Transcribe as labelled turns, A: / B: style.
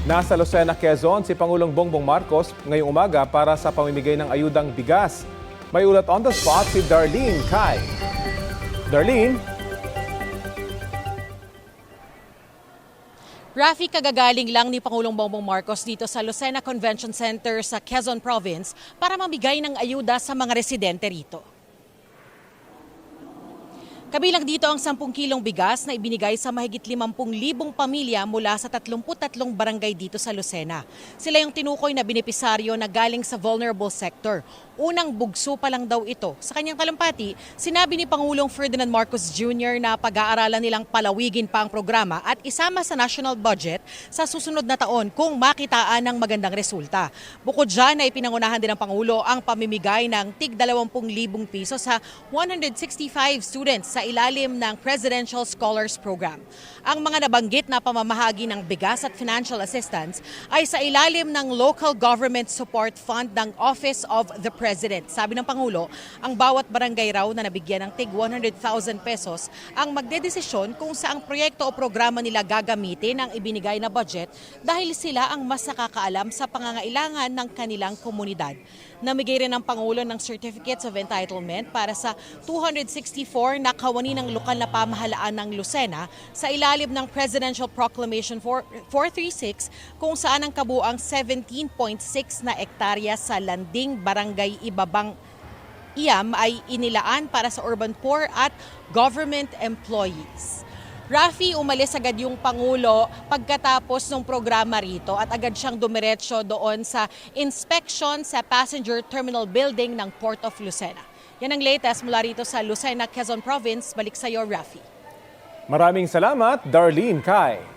A: Nasa Lucena, Quezon, si Pangulong Bongbong Marcos ngayong umaga para sa pamimigay ng ayudang bigas. May ulat on the spot si Darlene Kai. Darlene?
B: Rafi, kagagaling lang ni Pangulong Bongbong Marcos dito sa Lucena Convention Center sa Quezon Province para mamigay ng ayuda sa mga residente rito. Kabilang dito ang 10 kilong bigas na ibinigay sa mahigit 50,000 pamilya mula sa 33 barangay dito sa Lucena. Sila yung tinukoy na benepisaryo na galing sa vulnerable sector. Unang bugso pa lang daw ito. Sa kanyang talumpati, sinabi ni Pangulong Ferdinand Marcos Jr. na pag-aaralan nilang palawigin pa ang programa at isama sa national budget sa susunod na taon kung makitaan ng magandang resulta. Bukod dyan ay pinangunahan din ng Pangulo ang pamimigay ng tig 20,000 piso sa 165 students sa ilalim ng Presidential Scholars Program. Ang mga nabanggit na pamamahagi ng bigas at financial assistance ay sa ilalim ng Local Government Support Fund ng Office of the President. Sabi ng Pangulo, ang bawat barangay raw na nabigyan ng tig 100,000 pesos ang magdedesisyon kung saang proyekto o programa nila gagamitin ang ibinigay na budget dahil sila ang mas nakakaalam sa pangangailangan ng kanilang komunidad. Namigay rin ng Pangulo ng Certificates of Entitlement para sa 264 na kawani ng lokal na pamahalaan ng Lucena sa ilalim ng Presidential Proclamation 436 kung saan ang kabuang 17.6 na ektarya sa landing barangay Ibabang Iam ay inilaan para sa urban poor at government employees. Rafi, umalis agad yung Pangulo pagkatapos ng programa rito at agad siyang dumiretso doon sa inspection sa passenger terminal building ng Port of Lucena. Yan ang latest mula rito sa Lucena, Quezon Province. Balik sa iyo, Rafi.
A: Maraming salamat, Darlene Kai.